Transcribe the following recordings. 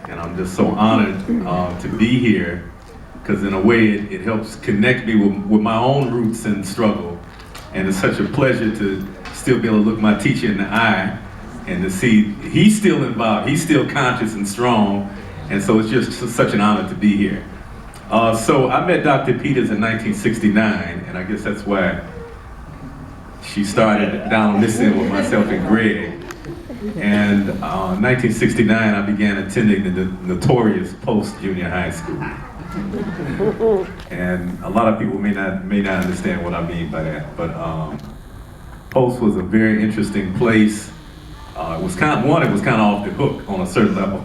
and I'm just so honored to be here, because in a way it helps connect me with my own roots and struggle, and it's such a pleasure to still be able to look my teacher in the eye and to see he's still involved, he's still conscious and strong, and so it's just such an honor to be here. So I met Dr. Peters in 1969, and I guess that's why she started down on this end with myself and Greg. And in 1969, I began attending the notorious Post Junior High School. And a lot of people may not understand what I mean by that, but Post was a very interesting place. It was kind of off the hook on a certain level,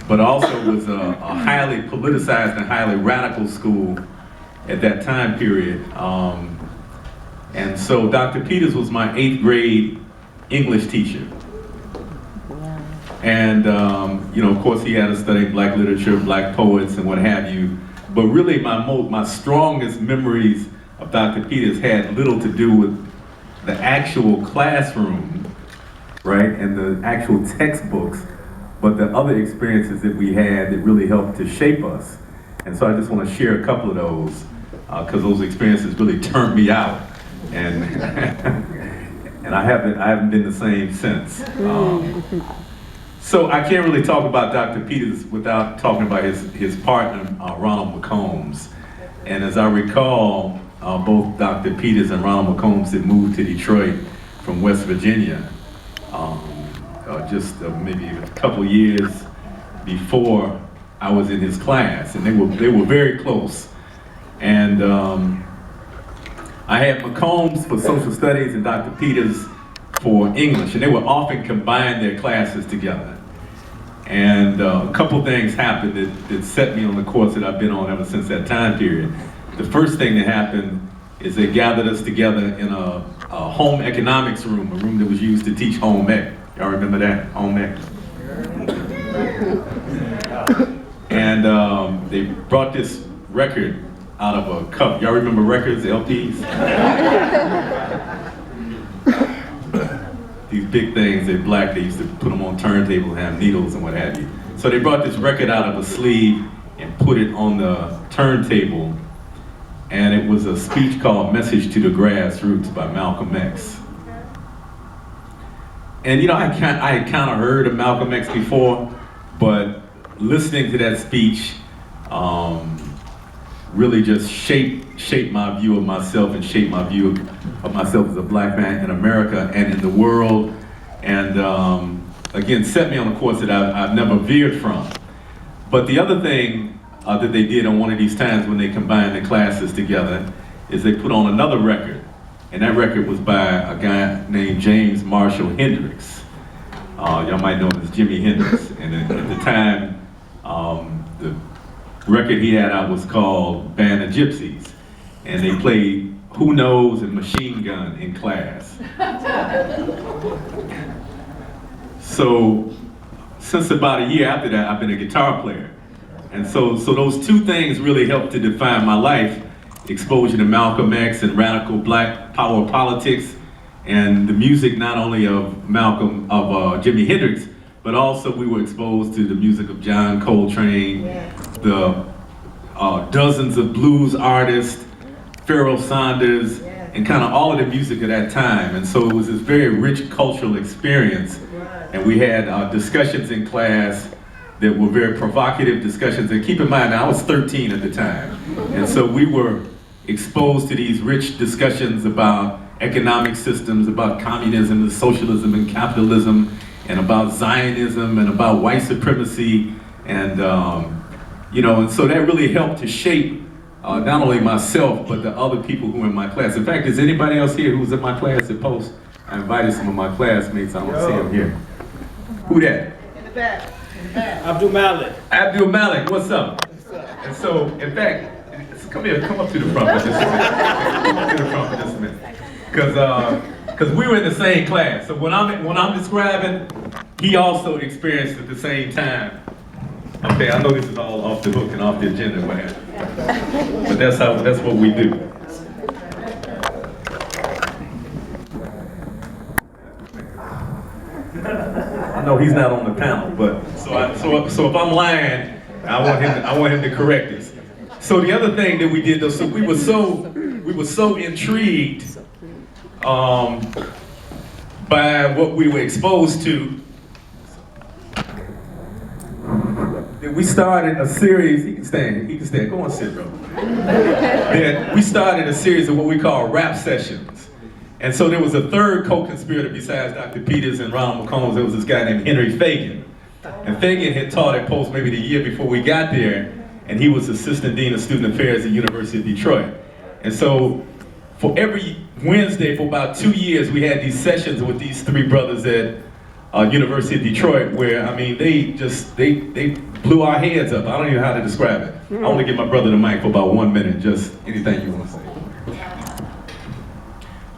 but also was a highly politicized and highly radical school at that time period. And so Dr. Peters was my 8th grade English teacher. And of course he had us study black literature, black poets and what have you. But really my strongest memories of Dr. Peters had little to do with the actual classroom, right, and the actual textbooks, but the other experiences that we had that really helped to shape us. And so I just want to share a couple of those, because those experiences really turned me out. And and I haven't been the same since. So I can't really talk about Dr. Peters without talking about his partner, Ronald McCombs. And as I recall, both Dr. Peters and Ronald McCombs had moved to Detroit from West Virginia just maybe a couple years before I was in his class, and they were very close. And I had McCombs for social studies and Dr. Peters for English, and they would often combine their classes together. And a couple things happened that set me on the course that I've been on ever since that time period. The first thing that happened is they gathered us together in a home economics room, a room that was used to teach home ec. Y'all remember that, home ec? And they brought this record out of a cup. Y'all remember records, LPs? These big things, they're black, they used to put them on turntables and have needles and what have you. So they brought this record out of a sleeve and put it on the turntable, and it was a speech called Message to the Grassroots by Malcolm X. And I had kind of heard of Malcolm X before, but listening to that speech really just shaped my view of myself and shaped my view of myself as a black man in America and in the world, and again, set me on a course that I've never veered from. But the other thing that they did on one of these times when they combined the classes together is they put on another record, and that record was by a guy named James Marshall Hendrix. Y'all might know him as Jimi Hendrix, and at the time, the record he had out was called Band of Gypsies, and they played Who Knows and Machine Gun in class. So since about a year after that, I've been a guitar player. And so those two things really helped to define my life: exposure to Malcolm X and radical black power politics, and the music not only of Jimi Hendrix, but also we were exposed to the music of John Coltrane, the dozens of blues artists, Pharoah Sanders, and kind of all of the music of that time. And so it was this very rich cultural experience. And we had discussions in class that were very provocative discussions. And keep in mind, I was 13 at the time. And so we were exposed to these rich discussions about economic systems, about communism and socialism and capitalism, and about Zionism and about white supremacy. And and so that really helped to shape not only myself, but the other people who were in my class. In fact, is anybody else here who's in my class at Post? I invited some of my classmates, I don't see them here. Who that? In the back. Abdul Malik. Abdul Malik, what's up? And so, in fact, come up to the front for just a minute. Come up to the front for just a minute. Because we were in the same class. So when I'm describing, he also experienced at the same time. Okay, I know this is all off the hook and off the agenda, but that's what we do. know he's not on the panel, but so if I'm lying, I want him to correct us. So the other thing that we did though, so we were so intrigued by what we were exposed to that we started a series. He can stand. Go on, sit, bro. That we started a series of what we call rap sessions. And so there was a third co-conspirator besides Dr. Peters and Ronald McCombs. There was this guy named Henry Fagan. And Fagan had taught at Post maybe the year before we got there, and he was Assistant Dean of Student Affairs at the University of Detroit. And so for every Wednesday for about 2 years, we had these sessions with these three brothers at University of Detroit where, I mean, they blew our heads up. I don't even know how to describe it. I want to give my brother the mic for about 1 minute, just anything you want to say.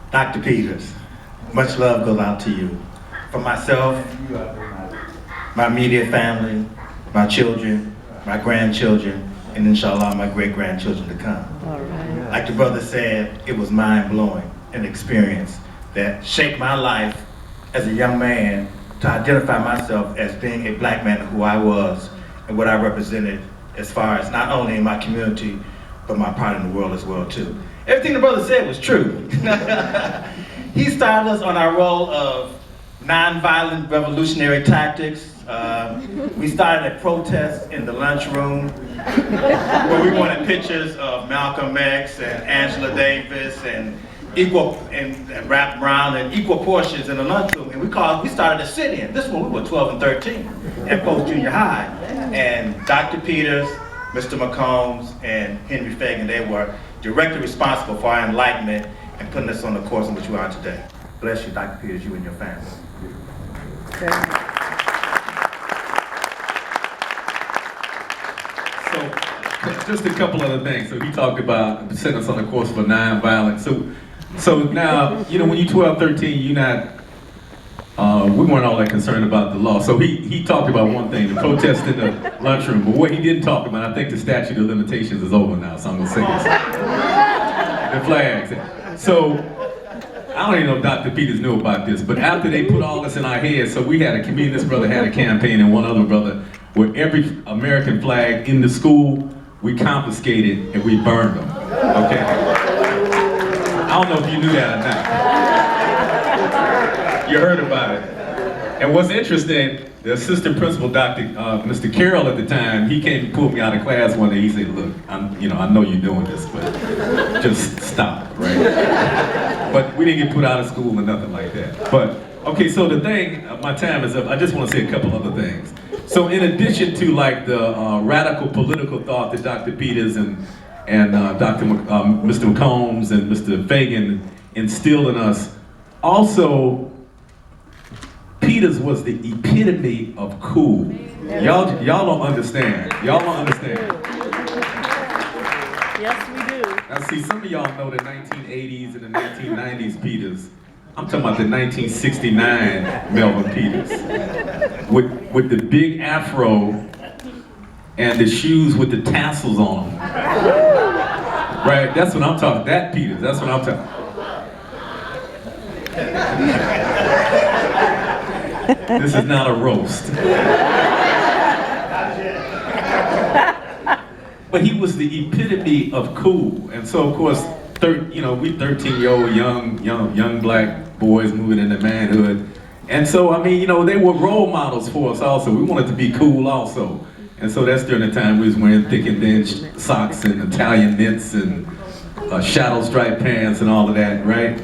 Dr. Peters, much love goes out to you. For myself, my immediate family, my children, my grandchildren, and inshallah my great-grandchildren to come. All right. Like the brother said, it was mind-blowing, an experience that shaped my life as a young man to identify myself as being a black man, who I was and what I represented as far as not only in my community, but my part in the world as well too. Everything the brother said was true. He started us on our role of nonviolent revolutionary tactics. We started a protest in the lunchroom where we wanted pictures of Malcolm X and Angela Davis and Rap Brown and equal portions in the lunchroom. And we started a sit-in. This one we were 12 and 13 at Post Junior High. And Dr. Peters, Mr. McCombs, and Henry Fagan, they were directly responsible for our enlightenment and putting us on the course in which we are today. Bless you, Dr. Peters, you and your family. So, just a couple other things. So he talked about setting us on the course for nonviolence. So now, you know, when you're 12, 13, you're not, we weren't all that concerned about the law. So he talked about one thing, the protest in the lunchroom. But what he didn't talk about, I think the statute of limitations is over now, so I'm gonna say this. The flags. So, I don't even know if Dr. Peters knew about this, but after they put all this in our heads, so me and this brother had a campaign and one other brother, where every American flag in the school, we confiscated and we burned them, okay? I don't know if you knew that or not. You heard about it. And what's interesting, the assistant principal, Mr. Carroll at the time, he came to pull me out of class one day. He said, look, I know you're doing this, but just stop, right? But we didn't get put out of school or nothing like that. But, okay, so the thing, my time is up. I just want to say a couple other things. So in addition to like the radical political thought that Dr. Peters and Mr. McCombs and Mr. Fagan instilled in us, also Peters was the epitome of cool. Y'all don't understand. Y'all don't understand. Yes, we do. Now see, some of y'all know the 1980s and the 1990s Peters. I'm talking about the 1969 Melvin Peters. With the big afro and the shoes with the tassels on them. Right, that's what I'm talking, that Peters, that's what I'm talking. This is not a roast. But he was the epitome of cool. And so of course, we 13-year-old young black boys moving into manhood. And so, I mean, they were role models for us also. We wanted to be cool also. And so that's during the time we was wearing thick and thin socks and Italian knits and shadow striped pants and all of that, right?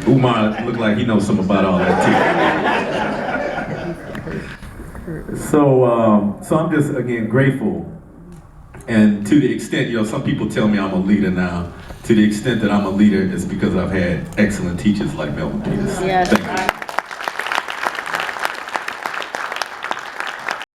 Umar looked like he knows something about all that too. So I'm just, again, grateful. And to the extent, some people tell me I'm a leader now. To the extent that I'm a leader, it's because I've had excellent teachers like Melvin Peters. Yes. Thank you.